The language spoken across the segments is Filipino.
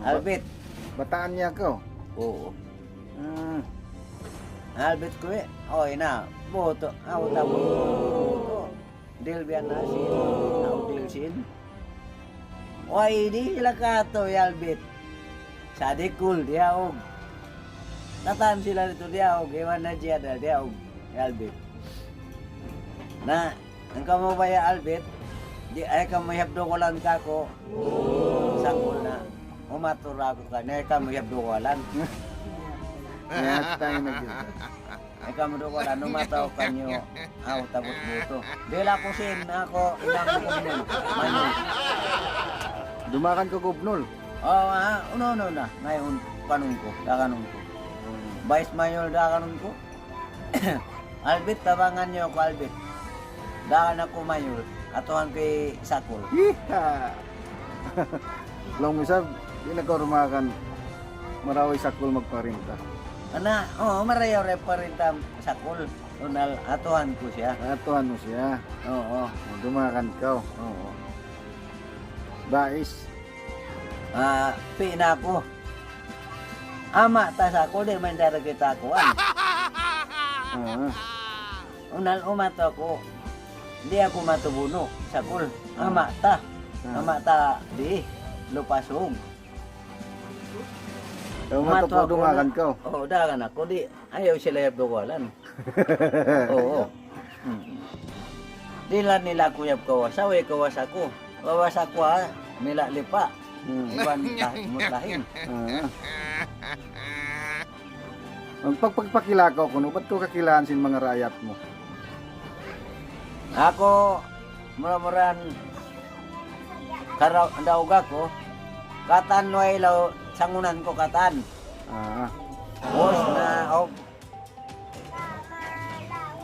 Albit. Bataan niya ko. Oo. Ah, Albit ko eh. Oy na. Boto. Ako tapos boto. Dilbian na sin. Ako dilsin. Oy di sila kato Albit. Sa dikul dia og. Tatan sila dito dia og. Iwan na dia dia og. Albit. Na, ang kamo ba ya Albit? Di ay ka mayabdo ko lang ka ko. Sakol na. Umatura ko ka. Ay ka mayabdo ko lang. Lahat tayo na dyan. Ay ka mayabdo ko lang. Umataw ka nyo. Aw, tapos buto. Dila ko sin ako. Inang ko nun. Manyo. Dumakan ko gubnol. Oo ha. Uno na. Ngayon, kanong ko. Dakanong ko. Vice Mayor dakanong ko. Albit, tabangan nyo ako Albit. Dakan ako Mayor. Atuhan kay Sakol. Yeeha! Long misab, di na ko rumakan. Maraway sakol magparinta. Ana, marayaw rin pa rin tam Sakol. Unal, atuhan ko siya. Atuhan mo siya. Oo. Dumakan ka. Oo. Bais. Pina ko. Ama, tas ako, di man dara kita kuan. Ah, Unal, umato ko. Di ako matubuno. Sakol. Ama ta. Ama ta, di. Lupasong. Kau matupo dumakan ka. Oo, dagan ako. Di, ayaw sila yung duwalan. Oo. Di lang nila kuyap kawas. Away kawas ako. Kawas ako ha. Nila lipa. Iban mutlahin. Ah. Ang pagpagpakilakaw ko, ba't ko kakilaan sin mga rayat mo? Ako, mura-muran daog ako. Katan way law sangunan ko katan. Ah, Bos na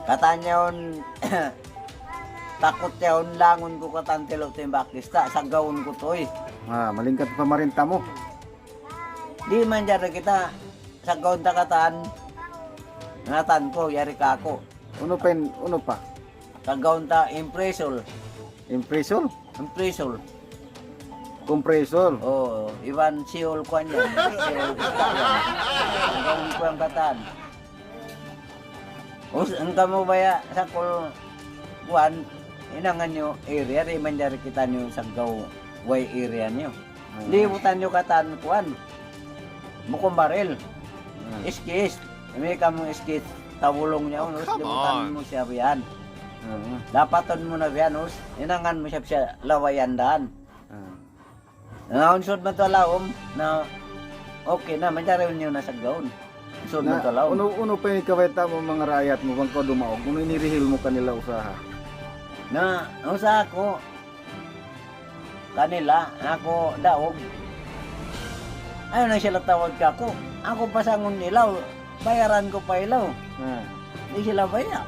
katan yun takot yun langon ko katan tilo timbakista sagawon ko toy. Malingkat pa marinta mo. Di man jara kita sagawon ta katan. Ngatan ko yari ka ako. Uno pa? Sagawon ta impresol. Impresor? Impresol. Kompresor? Oh, Iwan Siol ko niya. Siol ko yan. Sagawon ko ang katan. Ang kamo baya sa kuan inangan nyo area rin man jari kita nyo sagaw way area nyo. Libutan nyo katan kuan. Bukong baril. Iskis. May kamong iskis. Tawulong niya. Libutan mo siya riyan. Dapaton mo na riyan. Inangan mo siya lawayan daan. Naunsod mo to laom na okay na. Manjari nyo na sagawon. Unsod mo to laom. Uno pa yung kaweta mo mga rayat mo bang ko dumaog. Kung inirihil mo kanila usaha. Na usa ako kanila ako daog ayaw na sila tawag ka ako pasangon ilaw bayaran ko pa ilaw di sila baya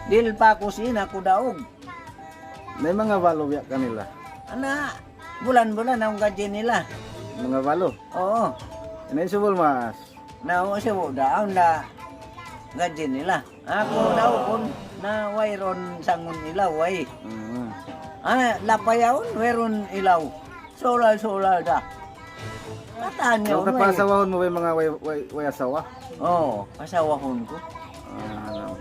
dil pa ako sin ako daog May mga walo ya kanila. ana bulan-bulan ang gaji nila Mga walo. oo Ano subol mas? na usa daon na gaji nila ako daw kun na wayron sangon ilaw way lapayaon meron ilaw solar da kataan nyo Kung napasawahon mo ba yung mga way asawa? oo asawahon ko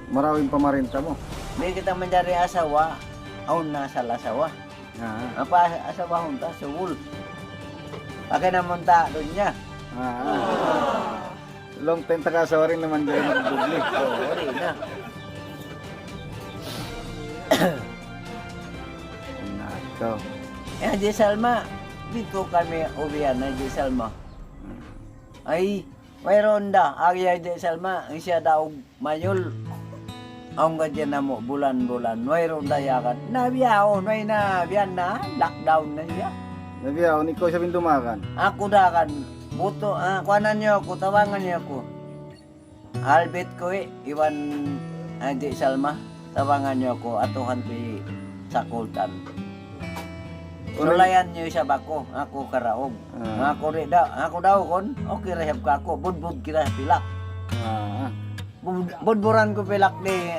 Maraming pamarinta mo. di kita menjadi asawa aun na sa lasawa apa asawahon ta suul pakai naman ta doon niya Long time takasawa rin naman dyan magdubli. oo di na Nakaw. Di Salma dito kami uwian na Di Salma ay mayroon da agya Di Salma ang siya daw mayol ang gadyan na mo bulan-bulan mayroon da yakan nabiyaon may nabiyan na lockdown na siya Nabiyaw, ikaw sabihin dumakan. ako da kan buto kuanan niyo ako tawangan niyo ako Albert ko iwan Di Salma tawangan niyo ako atuhan ko sakultan Sulayan niyo siya bako, ako karaog. Ako daw kon, okay rahab ka ako, budbud kira pilak. Budburan ko pilak di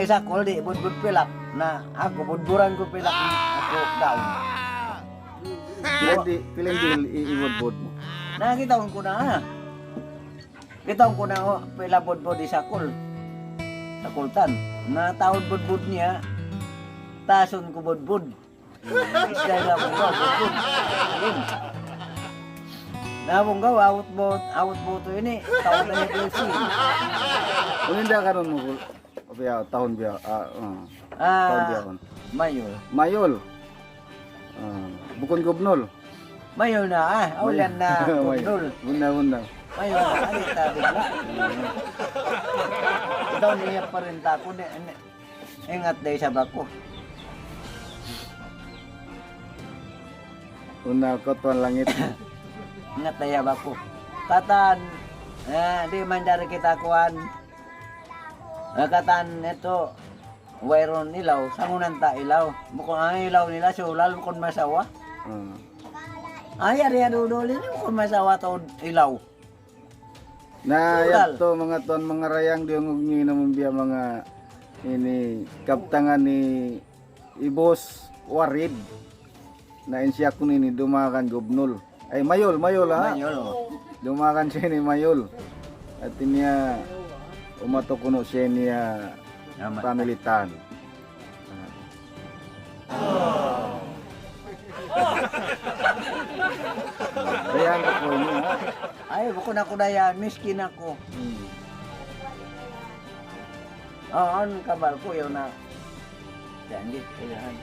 sakol di budbud pilak na ako budburan ko pilak ako daw. Piling deal iibod-bod mo. Nakita ko na. Kita ko na pila budbud di sakol. Sakultan. Na taon budbud niya. Tason ko budbud. Isda lang ko budbud. Yun. Nabunggaw out boto ini. Taon na ni PLC. Kung hindi ka ron mo, biya, tahun biya, tahun biya kon. Mayol. Mayol. Bukon gubnol. Mayol na Ulan na budbud. Bunda. Mayol na. Ay, tabi na. Ito niya pa rin tako. Ingat day sa bako. Una ko tuan langit. Ingat day sa bako. Katan. Di man dari kita kuan. Katan ito. Wairon ilaw. Sangunan ta ilaw. Bukong ang ilaw nila. So lalo kon masawa. Ay, ari dudulin kon masawa to ilaw. Na yato mga tuan mga rayang diong ugninam biya mga ini kaptangan ni Ibos Warid na insya ko ni dumakan gubnol. Ay Mayol ha. Mayol. Dumakan siya ni Mayol. At niya umato kuno siya niya pamilitan. Ayan ko niya. Ay, bukod ako na yan. Miskin ako. Ang kabal ko yun na. Janji, kailangan.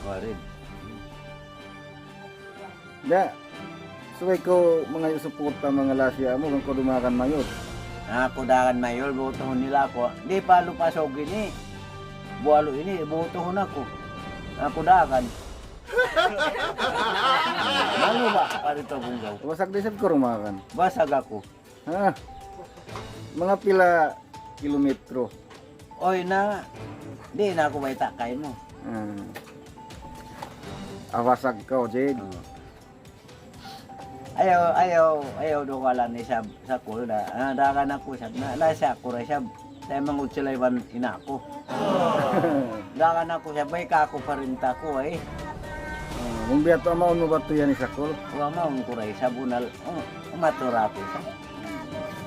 Warid. Da. Suway ko mga suporta mga lasya mo kung ko dumakan Mayol. Kudakan Mayol, butuhon nila ako. Di pa lupasog ini. Buwalo ini, butuhon ako. Kudakan. Ano ba? Parito bunggaw. Wasak disab ko rumakan. Basag ako. Ha? Mga pila kilometro. Oy na, di na ako may takay mo. Awasag ka, Jade. Ayaw do wala ni sab sa kul da. Dagan ako sab na lasa ako ra sab. Tay mangud sila iban ina ko. Dagan ako sab may ka ako parinta ko ay. Kung biya to maun mo ba to yan isakol? Wa maun ko ra sa bunal. Matura ko sa.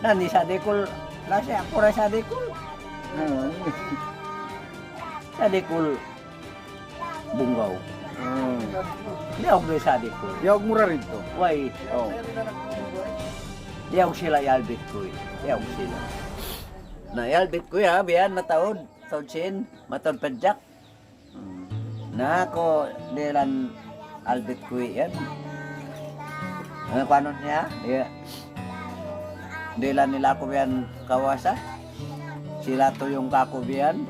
Nani sa dekol lasa ako ra sa dekol. Sa dekol bunggaw. Di ako sa dekol. Yawag mura rito. Why? Oh. Di ako sila yalbit ko. Di ako sila. Na yalbit ko ya, biyan mataod. Taod sin, mataod padjak. Na ako nilan albit ko yan. Ano paano niya? Dilan nila ako biyan kawasa. Sila to yung kakubiyan.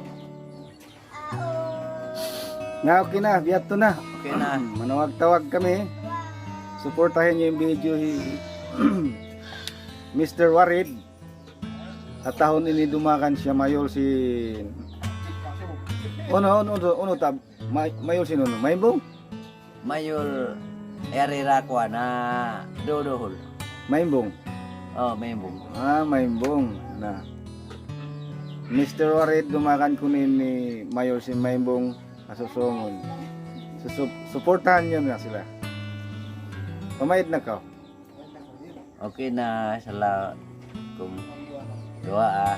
Nga okay na, biya to na. Okay na. Manawag-tawag kami. Suportahin niyo yung video Mr. Warid. At tahon ini dumakan siya Mayol si Uno tab Mayol si Nuno. Maymbong? Mayol erira ko na dodohol. Maymbong. Oh, maymbong. Maymbong na. Mr. Warid dumakan kunin ni Mayol si Maymbong asusungol. Suportahan niyo na sila. Pamayad na ka. Okay na, salam kung doa.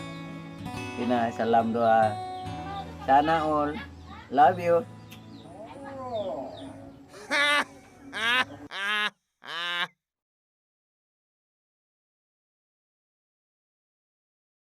Okay na, salam doa. Sana all. Love you.